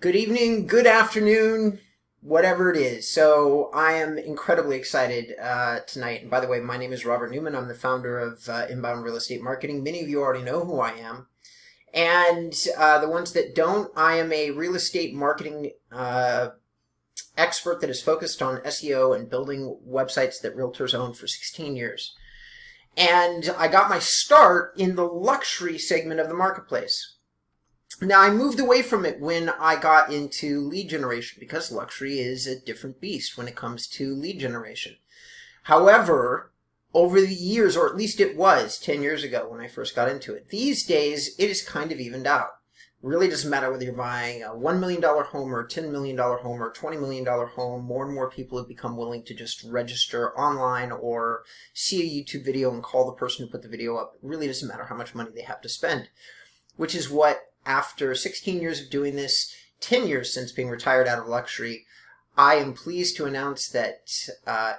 Good evening, good afternoon, whatever it is. So I am incredibly excited tonight. And by the way, my name is Robert Newman. I'm the founder of Inbound Real Estate Marketing. Many of you already know who I am. And the ones that don't, I am a real estate marketing expert that is focused on SEO and building websites that realtors own for 16 years. And I got my start in the luxury segment of the marketplace. Now, I moved away from it when I got into lead generation because luxury is a different beast when it comes to lead generation. However, over the years, or at least it was 10 years ago when I first got into it, these days it is kind of evened out. It really doesn't matter whether you're buying a $1 million home or a $10 million home or a $20 million home. More and more people have become willing to just register online or see a YouTube video and call the person who put the video up. It really doesn't matter how much money they have to spend, which is what, after 16 years of doing this, 10 years since being retired out of luxury, I am pleased to announce that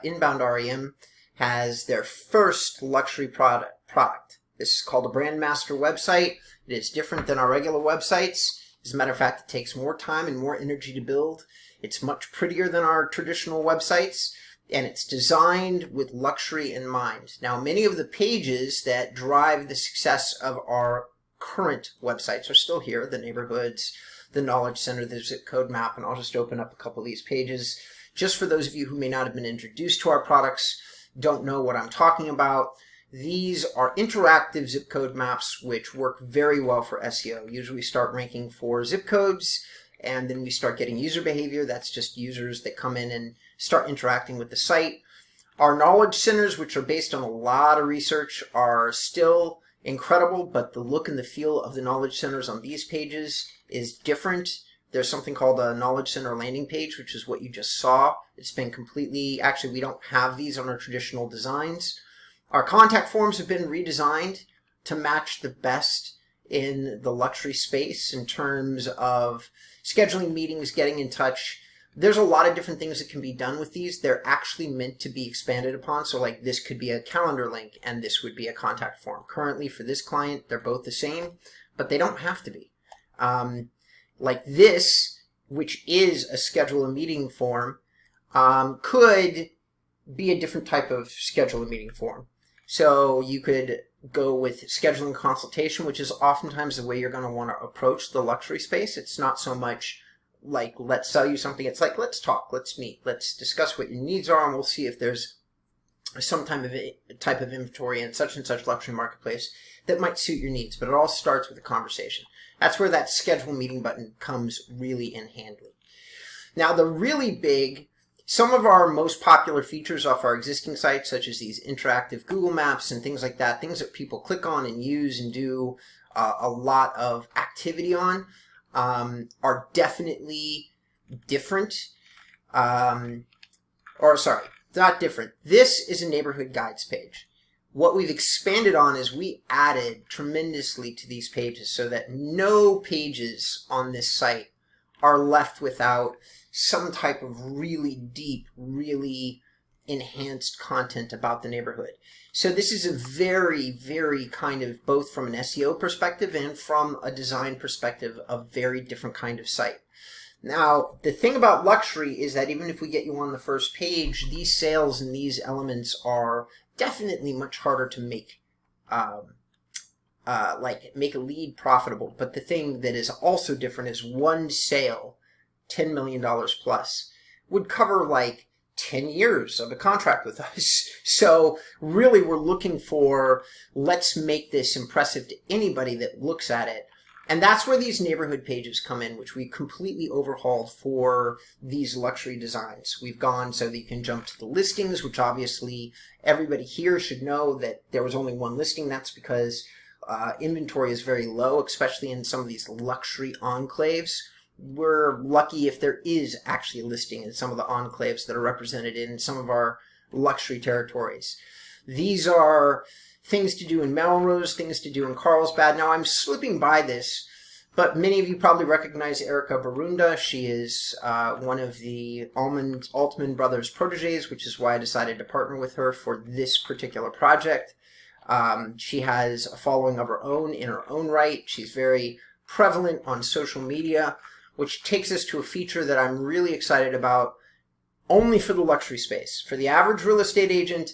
InboundREM has their first luxury product. This is called a BrandMaster website. It is different than our regular websites. As a matter of fact, it takes more time and more energy to build. It's much prettier than our traditional websites, and it's designed with luxury in mind. Now, many of the pages that drive the success of our current websites are still here: the neighborhoods, the knowledge center, the zip code map, and I'll just open up a couple of these pages just for those of you who may not have been introduced to our products, don't know what I'm talking about. These are interactive zip code maps which work very well for SEO. Usually we start ranking for zip codes and then we start getting user behavior. That's just users that come in and start interacting with the site. Our knowledge centers, which are based on a lot of research, are still incredible, but the look and the feel of the knowledge centers on these pages is different. There's something called a knowledge center landing page, which is what you just saw. It's been completely, actually we don't have these on our traditional designs. Our contact forms have been redesigned to match the best in the luxury space in terms of scheduling meetings, getting in touch. There's a lot of different things that can be done with these. They're actually meant to be expanded upon. So like this could be a calendar link and this would be a contact form. Currently for this client, they're both the same, but they don't have to be. Like this, which is a schedule a meeting form, could be a different type of schedule a meeting form. So you could go with scheduling consultation, which is oftentimes the way you're going to want to approach the luxury space. It's not so much like, let's sell you something. It's like, let's talk, let's meet, let's discuss what your needs are, and we'll see if there's some type of inventory in such and such luxury marketplace that might suit your needs. But it all starts with a conversation. That's where that schedule meeting button comes really in handy. Now, the really big, some of our most popular features off our existing sites, such as these interactive Google Maps and things like that, things that people click on and use and do a lot of activity on, are definitely different. Sorry, not different. This is a neighborhood guides page. What we've expanded on is we added tremendously to these pages so that no pages on this site are left without some type of really deep, really enhanced content about the neighborhood. So this is a very, very kind of, both from an SEO perspective and from a design perspective, a very different kind of site. Now, the thing about luxury is that even if we get you on the first page, these sales and these elements are definitely much harder to make, make a lead profitable. But the thing that is also different is one sale, $10 million plus, would cover like 10 years of a contract with us. So really we're looking for, let's make this impressive to anybody that looks at it. And that's where these neighborhood pages come in, which we completely overhauled for these luxury designs. We've gone so that you can jump to the listings, which obviously everybody here should know that there was only one listing. That's because inventory is very low, especially in some of these luxury enclaves. We're lucky if there is actually a listing in some of the enclaves that are represented in some of our luxury territories. These are things to do in Melrose, things to do in Carlsbad. Now, I'm slipping by this, but many of you probably recognize Erica Borunda. She is one of the Altman brothers' proteges, which is why I decided to partner with her for this particular project. She has a following of her own in her own right. She's very prevalent on social media. which takes us to a feature that I'm really excited about only for the luxury space. For the average real estate agent,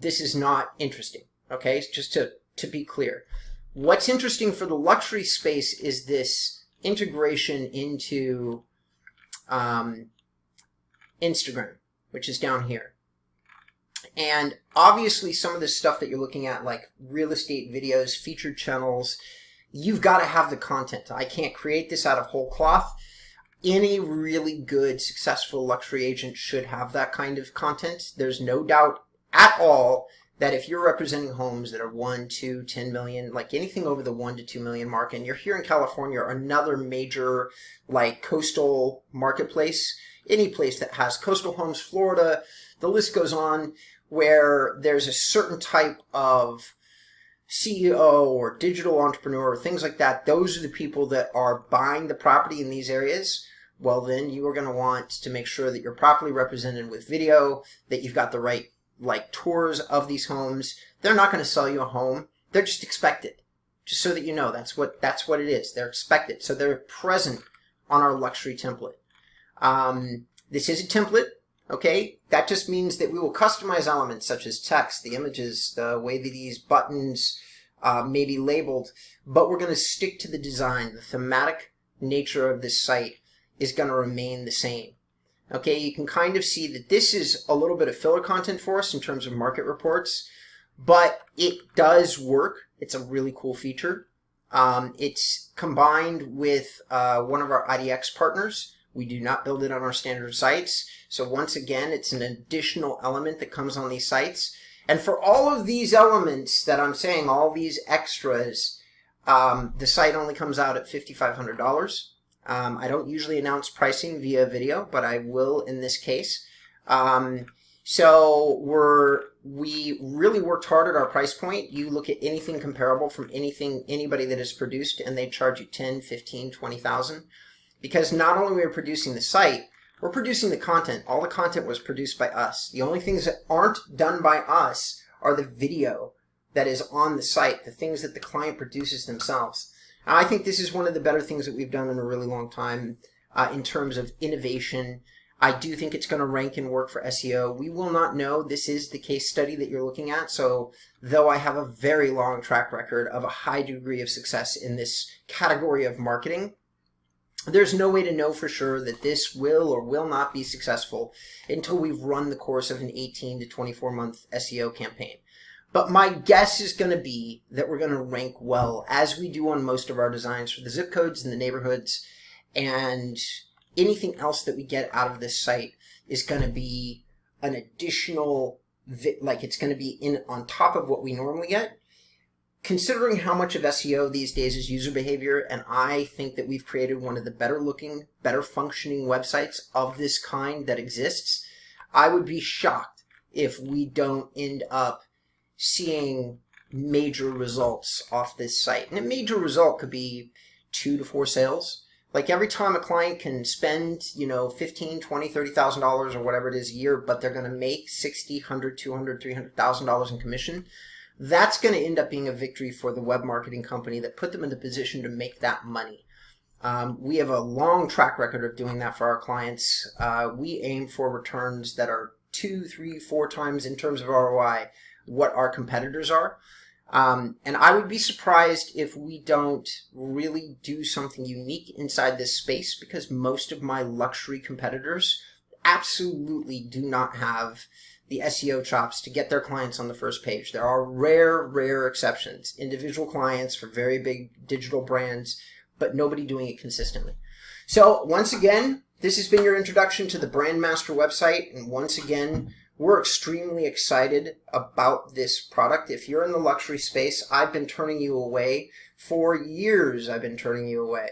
this is not interesting, okay? Just to be clear. What's interesting for the luxury space is this integration into Instagram, which is down here. And obviously some of the stuff that you're looking at, like real estate videos, featured channels, you've got to have the content. I can't create this out of whole cloth. Any really good, successful luxury agent should have that kind of content. There's no doubt at all that if you're representing homes that are 1, 2, 10 million, like anything over the 1 to 2 million mark, and you're here in California or another major like coastal marketplace, any place that has coastal homes, Florida, the list goes on, where there's a certain type of CEO or digital entrepreneur or things like that, those are the people that are buying the property in these areas. Well, then you are going to want to make sure that you're properly represented with video, that you've got the right like tours of these homes. They're not going to sell you a home. They're just expected. Just so that you know, that's what it is. They're expected. So they're present on our luxury template. This is a template. Okay, that just means that we will customize elements such as text, the images, the way that these buttons may be labeled, but we're going to stick to the design. The thematic nature of this site is going to remain the same. Okay, you can kind of see that this is a little bit of filler content for us in terms of market reports, but it does work. It's a really cool feature. It's combined with one of our IDX partners. We do not build it on our standard sites. So once again, it's an additional element that comes on these sites. And for all of these elements that I'm saying, all these extras, the site only comes out at $5,500. I don't usually announce pricing via video, but I will in this case. So we really worked hard at our price point. You look at anything comparable from anybody that has produced, and they charge you 10, 15, 20,000. Because not only are we producing the site, we're producing the content. All the content was produced by us. The only things that aren't done by us are the video that is on the site, the things that the client produces themselves. Now, I think this is one of the better things that we've done in a really long time in terms of innovation. I do think it's going to rank and work for SEO. We will not know. This is the case study that you're looking at. So though I have a very long track record of a high degree of success in this category of marketing, there's no way to know for sure that this will or will not be successful until we've run the course of an 18 to 24 month SEO campaign. But my guess is going to be that we're going to rank well, as we do on most of our designs for the zip codes and the neighborhoods, and anything else that we get out of this site is going to be an additional, like it's going to be on top of what we normally get. Considering how much of SEO these days is user behavior, and I think that we've created one of the better looking, better functioning websites of this kind that exists, I would be shocked if we don't end up seeing major results off this site. And a major result could be 2 to 4 sales. Like every time a client can spend, $15,000, $20,000, $30,000 or whatever it is a year, but they're going to make $60,000, $100,000, $200,000, $300,000 in commission, that's going to end up being a victory for the web marketing company that put them in the position to make that money. We have a long track record of doing that for our clients. We aim for returns that are 2, 3, 4 times in terms of ROI what our competitors are. And I would be surprised if we don't really do something unique inside this space, because most of my luxury competitors absolutely do not have the SEO chops to get their clients on the first page. There are rare exceptions, individual clients for very big digital brands, but nobody doing it consistently. So once again, this has been your introduction to the BrandMaster website. And once again, we're extremely excited about this product. If you're in the luxury space, I've been turning you away for years. I've been turning you away.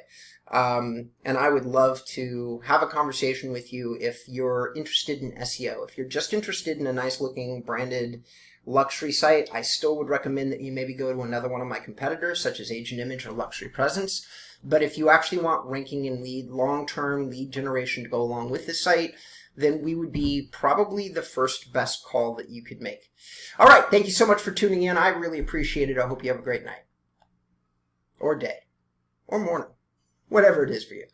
And I would love to have a conversation with you if you're interested in SEO. If you're just interested in a nice looking branded luxury site, I still would recommend that you maybe go to another one of my competitors, such as Agent Image or Luxury Presence. But if you actually want ranking and long-term lead generation to go along with the site, then we would be probably the first best call that you could make. All right. Thank you so much for tuning in. I really appreciate it. I hope you have a great night or day or morning, whatever it is for you.